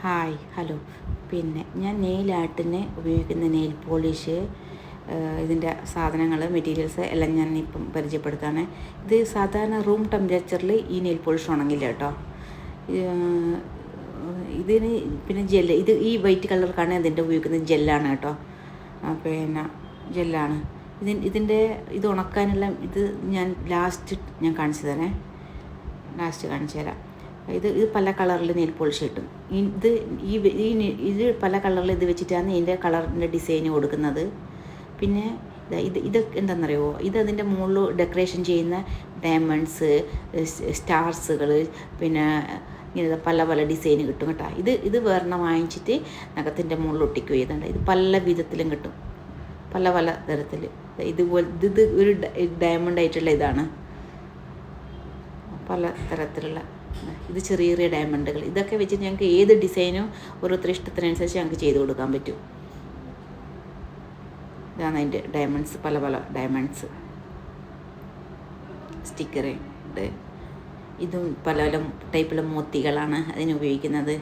Hello. പിന്നെ ഞാൻ nail ആർട്ടിന് ഉപയോഗിക്കുന്ന നെയിൽ പോളിഷ്, ഇതിൻ്റെ സാധനങ്ങൾ, മെറ്റീരിയൽസ് എല്ലാം ഞാൻ ഇപ്പം പരിചയപ്പെടുത്താണ്. ഇത് സാധാരണ റൂം ടെമ്പറേച്ചറിൽ ഈ നെയിൽ പോളിഷ് ഉണങ്ങില്ല കേട്ടോ. ഇതിന് പിന്നെ ജെല്ല്, ഇത് ഈ വൈറ്റ് കളർ കാണാൻ ഇതിൻ്റെ ഉപയോഗിക്കുന്നത് ജെല്ലാണ് കേട്ടോ. പിന്നെ ജെല്ലാണ് ഇത് ഉണക്കാനുള്ള. ഇത് ഞാൻ ലാസ്റ്റ് കാണിച്ചു തരാം. ഇത് പല കളറിൽ നെയിൽ പോളിഷ് കിട്ടും. ഇത് പല കളറിൽ ഇത് വെച്ചിട്ടാണ് ഇതിൻ്റെ കളറിൻ്റെ ഡിസൈൻ കൊടുക്കുന്നത്. പിന്നെ ഇത് എന്താണെന്നറിയുമോ, അതിൻ്റെ മുകളിൽ ഡെക്കറേഷൻ ചെയ്യുന്ന ഡയമണ്ട്സ്, സ്റ്റാർസുകൾ, പിന്നെ ഇങ്ങനെ പല ഡിസൈൻ കിട്ടും കേട്ടോ. ഇത് വേറെ വാങ്ങിച്ചിട്ട് നഖത്തിൻ്റെ മുകളിൽ ഒട്ടിക്കുക ചെയ്തുണ്ട്. ഇത് പല വിധത്തിലും കിട്ടും, പല തരത്തിൽ. ഇത് ഒരു ഡയമണ്ട് ആയിട്ടുള്ള ഇതാണ്, പല തരത്തിലുള്ള. ഇത് ചെറിയ ഡയമണ്ടുകൾ. ഇതൊക്കെ വെച്ചിട്ട് ഞങ്ങൾക്ക് ഏത് ഡിസൈനും ഓരോരുത്തർ ഇഷ്ടത്തിനനുസരിച്ച് ഞങ്ങൾക്ക് ചെയ്ത് കൊടുക്കാൻ പറ്റും. ഇതാണ് അതിൻ്റെ ഡയമണ്ട്സ്, പല ഡയമണ്ട്സ് സ്റ്റിക്കർ ഉണ്ട്. ഇതും പല ടൈപ്പിലെ മോത്തികളാണ് അതിന് ഉപയോഗിക്കുന്നത്,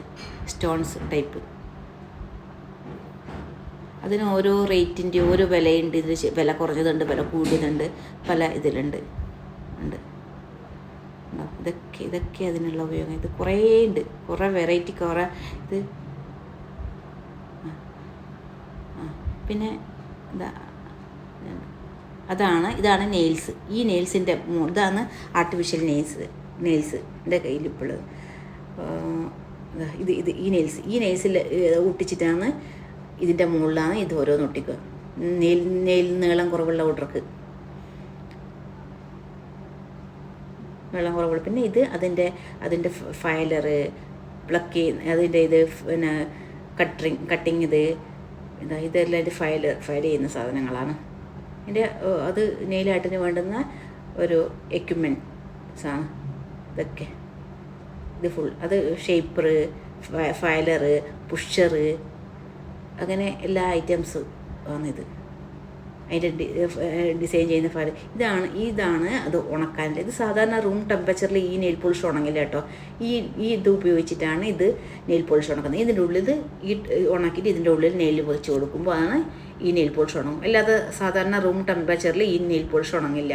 സ്റ്റോൺസ് ടൈപ്പ്. അതിന് ഓരോ റേറ്റിൻ്റെ ഓരോ വിലയുണ്ട്. ഇതിൽ വില കുറഞ്ഞതുണ്ട്, വില കൂടിയതുണ്ട്, പല ഇതിലുണ്ട്. ഇതൊക്കെ അതിനുള്ള ഉപയോഗം. ഇത് കുറേ ഉണ്ട്, കുറേ വെറൈറ്റി, കുറേ ഇത്. പിന്നെ ഇതാണ് നെയിൽസ്. ഈ നെയിൽസിൻ്റെ ഇതാണ് ആർട്ടിഫിഷ്യൽ നെയിൽസ് എൻ്റെ കയ്യിലിപ്പോഴുള്ളത്. ഈ നെയിൽസിൽ ഒട്ടിച്ചിട്ടാണ്, ഇതിൻ്റെ മുകളിലാണ് ഇത് ഓരോന്ന് ഒട്ടിക്കുക. നെയിൽ നീളം കുറവുള്ള ഓർഡർക്ക് വെള്ളം കുറവുള്ളൂ. പിന്നെ അതിൻ്റെ ഫയലറ്, പ്ലക്ക്, അതിൻ്റെ പിന്നെ കട്ടിങ്, ഇതെല്ലാം അതിൻ്റെ ഫയൽ ചെയ്യുന്ന സാധനങ്ങളാണ്. അത് നെയിലായിട്ടിന് വേണ്ടുന്ന ഒരു എക്യുപ്മെൻറ്റ്സാണ് ഇതൊക്കെ. ഇത് ഫുൾ, അത് ഷേപ്പറ്, ഫയലറ്, പുഷറ്, അങ്ങനെ എല്ലാ ഐറ്റംസും ആണിത്. അതിൻ്റെ ഡിസൈൻ ചെയ്യുന്ന ഫയൽ ഇതാണ് അത് ഉണക്കാനുള്ള. ഇത് സാധാരണ റൂം ടെമ്പറേച്ചറിൽ ഈ നെയിൽ പോളിഷ് ഉണങ്ങില്ല കേട്ടോ. ഇത് ഉപയോഗിച്ചിട്ടാണ് ഇത് നെയിൽ പോളിഷ് ഉണക്കുന്നത്. ഇതിൻ്റെ ഉള്ളിൽ ഉണക്കിയിട്ട് ഇതിൻ്റെ ഉള്ളിൽ നെയിൽ വെച്ച് കൊടുക്കുമ്പോൾ ആണ് ഈ നെയിൽ പോളിഷ് ഉണങ്ങും. അല്ലാതെ സാധാരണ റൂം ടെമ്പറേച്ചറിൽ ഈ നെയിൽ പോളിഷ് ഉണങ്ങില്ല.